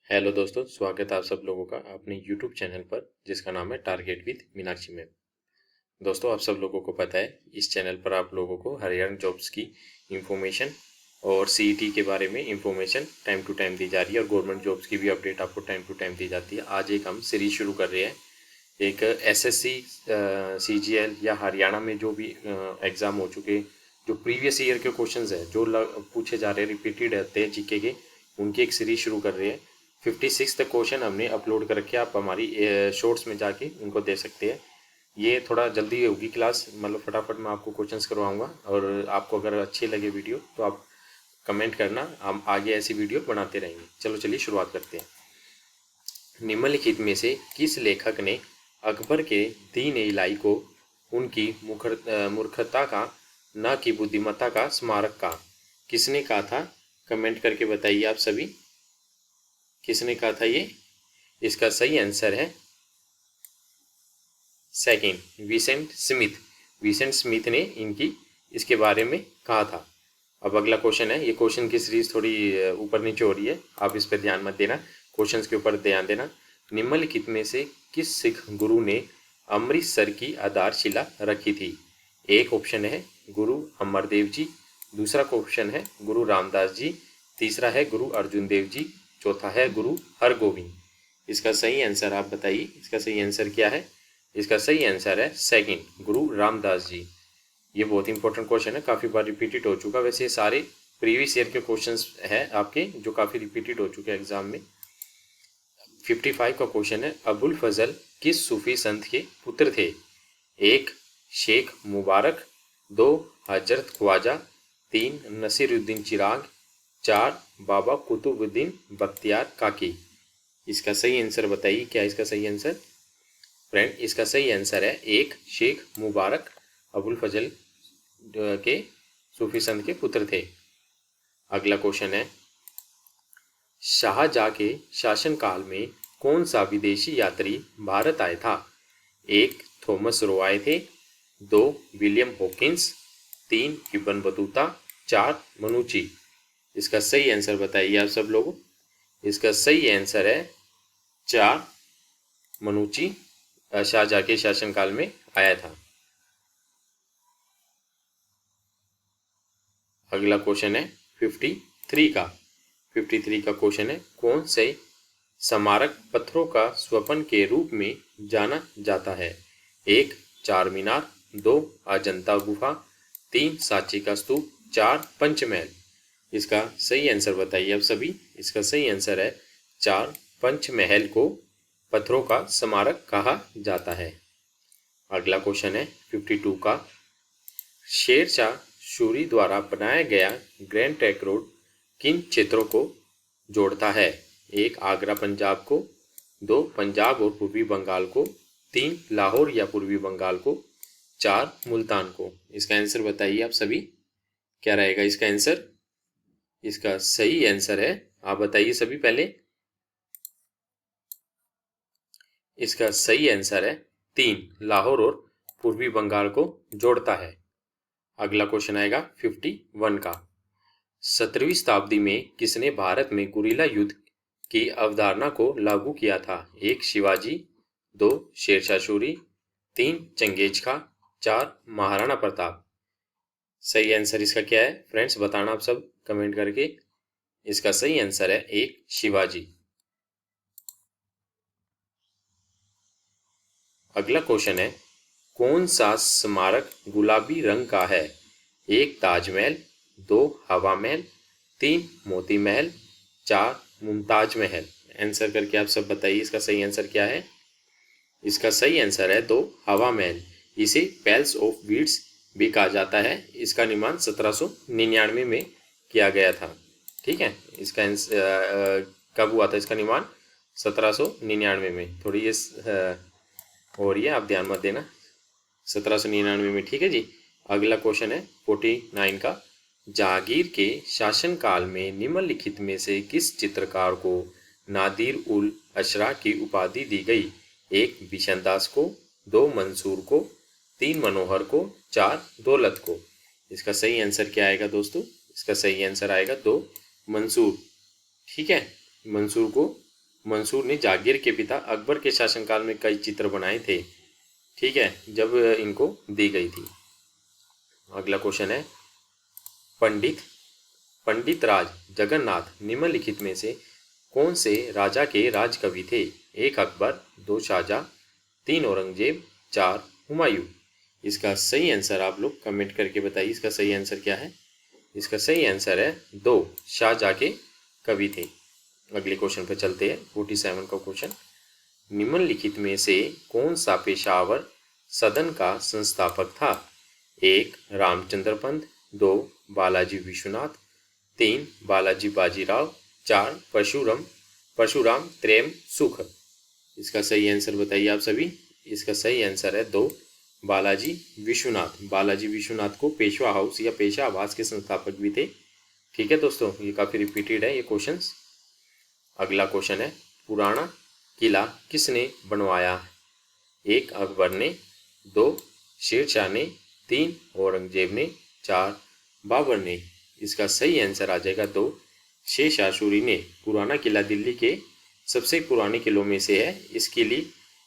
Hello दोस्तों, स्वागत है आप सब लोगों का अपने यूट्यूब चैनल पर जिसका नाम है टारगेट विद मीनाक्षी मैम। दोस्तों, आप सब लोगों को पता है इस चैनल पर आप लोगों को हरियाणा जॉब्स की इंफॉर्मेशन और सीईटी के बारे में इंफॉर्मेशन टाइम टू टाइम दी जा रही है और गवर्नमेंट जॉब्स की भी अपडेट आपको टाइम टू टाइम दी जाती है। आज एक हम सीरीज शुरू कर रहे हैं, एक एसएससी सीजीएल या हरियाणा में जो भी एग्ज़ाम हो चुके, जो प्रीवियस ईयर के क्वेश्चंस है जो पूछे जा रहे हैं, रिपीटेड रहते हैं जीके के, उनकी एक सीरीज शुरू कर रहे हैं। 56 क्वेश्चन हमने अपलोड कर रखे हैं, आप हमारी शॉर्ट्स में जाके उनको दे सकते हैं। ये थोड़ा जल्दी होगी क्लास, मतलब फटाफट मैं आपको क्वेश्चंस करवाऊंगा और आपको अगर अच्छी लगे वीडियो तो आप कमेंट करना, हम आगे ऐसी वीडियो बनाते रहेंगे। चलो चलिए शुरुआत करते हैं। निम्नलिखित में से किस लेखक ने अकबर के दीन ए इलाही को उनकी मूर्खता का न कि बुद्धिमत्ता का स्मारक कहा? किसने कहा था? कमेंट करके बताइए आप सभी, किसने कहा था ये? इसका सही आंसर है second, Vincent Smith. Vincent Smith ने इनकी इसके बारे में कहा था। अब अगला क्वेश्चन है, ये क्वेश्चन की सीरीज थोड़ी ऊपर नीचे हो रही है, आप इस पर ध्यान मत देना, क्वेश्चंस के ऊपर ध्यान देना। निम्नलिखित में से किस सिख गुरु ने अमृतसर की आधारशिला रखी थी? एक ऑप्शन है गुरु अमरदेव जी, दूसरा ऑप्शन है गुरु रामदास जी, तीसरा है गुरु अर्जुन देव जी, चौथा है गुरु हरगोविंद। इसका सही आंसर आप बताइए, इसका सही आंसर क्या है? इसका सही आंसर है सेकंड, गुरु रामदास जी। ये बहुत इंपॉर्टेंट क्वेश्चन है, काफ़ी बार रिपीटेड हो चुका। वैसे ये सारे प्रीवियस ईयर के क्वेश्चंस हैं आपके जो काफ़ी रिपीटेड हो चुके हैं एग्जाम में। 55 का क्वेश्चन है, अबुल फजल किस सूफी संत के पुत्र थे? एक, शेख मुबारक, दो, हजरत ख्वाजा, तीन, नसीरुद्दीन चिराग, चार, बाबा कुतुबुद्दीन बख्तियार काकी। इसका सही आंसर बताइए, क्या इसका सही आंसर? फ्रेंड, इसका सही आंसर है एक, शेख मुबारक अबुल फजल के सूफी संत के पुत्र थे। अगला क्वेश्चन है, शाहजहां के शासनकाल में कौन सा विदेशी यात्री भारत आया था? एक, थॉमस रो आए थे, दो, विलियम हॉकिंस, तीन, इब्न बतूता, चार, मनुची। इसका सही आंसर बताइए आप सब लोगों। इसका सही आंसर है चार, मनुची शाहजहां के शासनकाल में आया था। अगला क्वेश्चन है 53 का क्वेश्चन है, कौन से स्मारक पत्थरों का स्वपन के रूप में जाना जाता है? एक, चार मीनार, दो, अजंता गुफा, तीन, सांची का स्तूप, चार, पंचमहल। इसका सही आंसर बताइए आप सभी। इसका सही आंसर है चार, पंचमहल को पत्थरों का स्मारक कहा जाता है। अगला क्वेश्चन है 52 का, शेरशाह सूरी द्वारा बनाया गया ग्रैंड ट्रंक रोड किन क्षेत्रों को जोड़ता है? एक, आगरा पंजाब को, दो, पंजाब और पूर्वी बंगाल को, तीन, लाहौर या पूर्वी बंगाल को, चार, मुल्तान को। इसका आंसर बताइए आप सभी, क्या रहेगा इसका आंसर? इसका सही आंसर है, आप बताइए सभी पहले। इसका सही आंसर है तीन, लाहौर और पूर्वी बंगाल को जोड़ता है। अगला क्वेश्चन आएगा 51 का, 17वीं शताब्दी में किसने भारत में गुरिल्ला युद्ध की अवधारणा को लागू किया था? एक, शिवाजी, दो, शेरशाह सूरी, तीन, चंगेज खां, चार, महाराणा प्रताप। सही आंसर इसका क्या है फ्रेंड्स, बताना आप सब कमेंट करके। इसका सही आंसर है एक, शिवाजी। अगला क्वेश्चन है, कौन सा स्मारक गुलाबी रंग का है? एक, ताजमहल, दो, हवा महल, तीन, मोती महल, चार, मुमताज महल। आंसर करके आप सब बताइए इसका सही आंसर क्या है? इसका सही आंसर है दो, हवा महल। इसे पैलेस ऑफ वीड्स भी कहा जाता है। इसका निर्माण 1799 में किया गया था। ठीक है, इसका कब हुआ था इसका निर्माण? 1799 में। थोड़ी ये हो रही है, आप ध्यान मत देना, 1799 में। ठीक है जी। अगला क्वेश्चन है 49 का, जहांगीर के शासनकाल में निम्नलिखित में से किस चित्रकार को नादिर उल अशरा की उपाधि दी गई? एक, बिशनदास को, दो, मंसूर को, तीन, मनोहर को, चार, दौलत को। इसका सही आंसर क्या आएगा दोस्तों? इसका सही आंसर आएगा दो, मंसूर। ठीक है, मंसूर को मंसूर ने जागीर के पिता अकबर के शासनकाल में कई चित्र बनाए थे, ठीक है, जब इनको दी गई थी। अगला क्वेश्चन है, पंडित राज जगन्नाथ निम्नलिखित में से कौन से राजा के राजकवि थे? 1 अकबर, 2 शाहजहां, 3 औरंगजेब, 4 हुमायूं। इसका सही आंसर आप लोग कमेंट करके बताइए, इसका सही आंसर क्या है? इसका सही आंसर है 2 शाहजहां के कवि थे। अगले क्वेश्चन पर चलते हैं, 47 का क्वेश्चन। निम्नलिखित में से कौन सा पेशावर सदन का संस्थापक था? 1 रामचंद्र पंत, 2 बालाजी विश्वनाथ, 3 बालाजी बाजीराव, 4 परशुराम त्रेम सुख। इसका सही आंसर बताइए आप सभी। इसका सही आंसर है 2 बालाजी विश्वनाथ। बालाजी विश्वनाथ को पेशवा हाउस या पेशा आवास के संस्थापक भी थे। ठीक है दोस्तों, ये काफ़ी रिपीटेड है ये क्वेश्चंस। अगला क्वेश्चन है, पुराना किला किसने बनवाया? 1 अकबर ने, 2 शेरशाह ने, 3 औरंगजेब ने, 4 बाबर ने। इसका सही आंसर आ जाएगा 2 शेरशाह सूरी ने। पुराना किला दिल्ली के सबसे पुराने किलों में से है।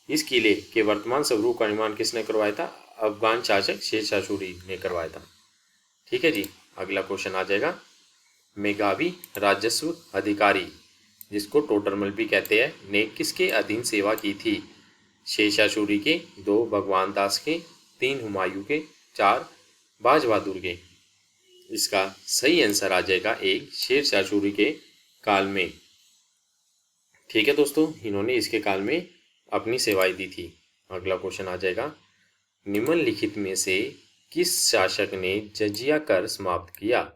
इस किले के वर्तमान स्वरूप का निर्माण किसने करवाया था? अफगान शासक शेरशाह सूरी ने करवाया था। ठीक है जी। अगला क्वेश्चन आ जाएगा, मेघावी राजस्व अधिकारी, जिसको टोडरमल भी कहते हैं, ने किसके अधीन सेवा की थी? शेरशाह सूरी के, 2 भगवान दास के, 3 हुमायूं के, 4 बाज बहादुर के। इसका सही आंसर आ जाएगा 1 शेरशाह सूरी के काल में। ठीक है दोस्तों, इन्होंने इसके काल में अपनी सेवाएं दी थी। अगला क्वेश्चन आ जाएगा, निम्नलिखित में से किस शासक ने जजिया कर समाप्त किया?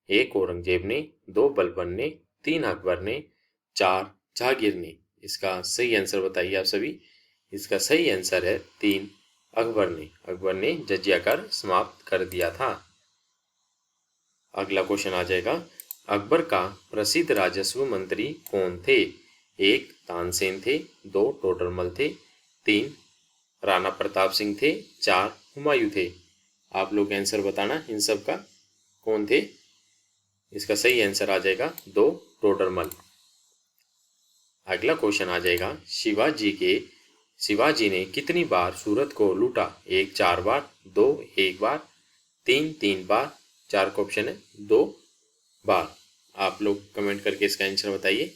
1 औरंगजेब ने, 2 बलबन ने, 3 अकबर ने, 4 जहांगीर ने। इसका सही आंसर बताइए आप सभी। इसका सही आंसर है 3 अकबर ने। अकबर ने जजिया कर समाप्त कर दिया था। अगला क्वेश्चन आ जाएगा, अकबर का प्रसिद्ध राजस्व मंत्री कौन थे? 1 तानसेन थे, 2 टोडरमल थे, 3 राणा प्रताप सिंह थे, 4 हुमायूं थे। आप लोग आंसर बताना इन सब का कौन थे। इसका सही आंसर आ जाएगा 2 टोडरमल। अगला क्वेश्चन आ जाएगा, शिवाजी ने कितनी बार सूरत को लूटा? 1 4 बार, 2 1 बार, 3 3 बार, 4 का ऑप्शन है 2 बार। आप लोग कमेंट करके इसका आंसर बताइए।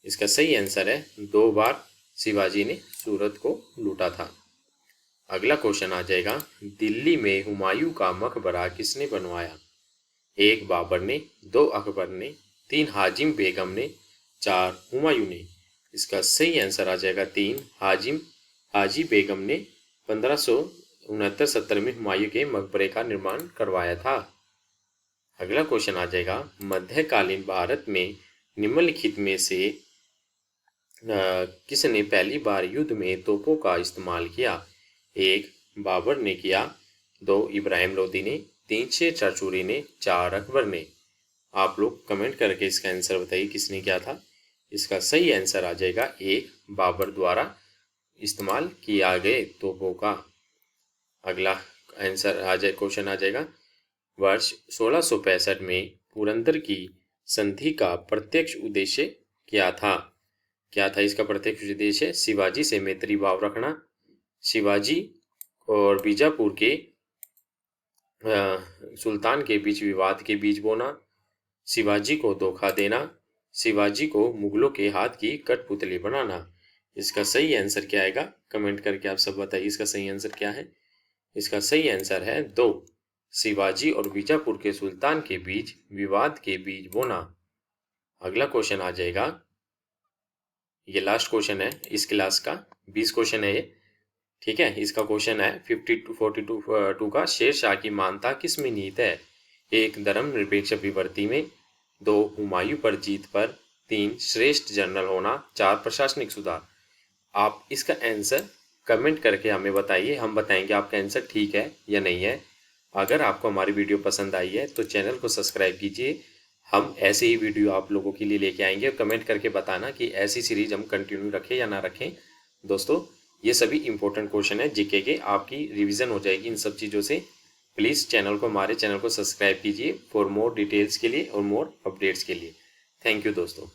इसका सही आंसर है 2 बार शिवाजी ने सूरत को लूटा था। अगला क्वेश्चन आ जाएगा, दिल्ली में हुमायूं का मकबरा किसने बनवाया? 1 बाबर ने, 2 अकबर ने, 3 हाजिम बेगम ने, 4 हुमायूं ने। इसका सही आंसर आ जाएगा 3 हाजी बेगम ने 1569-70 में हुमायूं के मकबरे का निर्माण करवाया था। अगला क्वेश्चन आ जाएगा, मध्यकालीन भारत में निम्नलिखित में से किसने पहली बार युद्ध में तोपों का इस्तेमाल किया? 1 बाबर ने किया, 2 इब्राहिम लोदी ने, 3 शेरशाह सूरी ने, 4 अकबर ने। आप लोग कमेंट करके इसका आंसर बताइए किसने किया था। इसका सही आंसर आ जाएगा 1 बाबर द्वारा इस्तेमाल किया गए तोपों का। अगला आंसर आ जाए क्वेश्चन आ जाएगा, वर्ष 1665 में पुरंदर की संधि का प्रत्यक्ष उद्देश्य क्या था? क्या था इसका प्रत्यक्ष उद्देश्य? शिवाजी से मैत्री भाव रखना, शिवाजी और बीजापुर के सुल्तान के बीच विवाद के बीज बोना, शिवाजी को धोखा देना, शिवाजी को मुगलों के हाथ की कठपुतली बनाना। इसका सही आंसर क्या आएगा? कमेंट करके आप सब बताइए इसका सही आंसर क्या है। इसका सही आंसर है 2 शिवाजी और बीजापुर के सुल्तान के बीच विवाद के बीज बोना। अगला क्वेश्चन आ जाएगा, ये लास्ट क्वेश्चन है इस क्लास का, 20 क्वेश्चन है ये। ठीक है, इसका क्वेश्चन है 52 का, शेरशाह की मानता किस में निहित है? 1 धर्मनिरपेक्ष विवर्ती में, 2 हुमायूं पर जीत पर, 3 श्रेष्ठ जनरल होना, 4 प्रशासनिक सुधार। आप इसका आंसर कमेंट करके हमें बताइए, हम बताएंगे आपका आंसर ठीक है या नहीं है। अगर आपको हमारी वीडियो पसंद आई है तो चैनल को सब्सक्राइब कीजिए। हम ऐसे ही वीडियो आप लोगों के लिए लेके आएंगे। कमेंट करके बताना कि ऐसी सीरीज हम कंटिन्यू रखें या ना रखें। दोस्तों, ये सभी इंपॉर्टेंट क्वेश्चन है जीके के, आपकी रिवीजन हो जाएगी इन सब चीज़ों से। प्लीज़ हमारे चैनल को सब्सक्राइब कीजिए फॉर मोर डिटेल्स के लिए और मोर अपडेट्स के लिए। थैंक यू दोस्तों।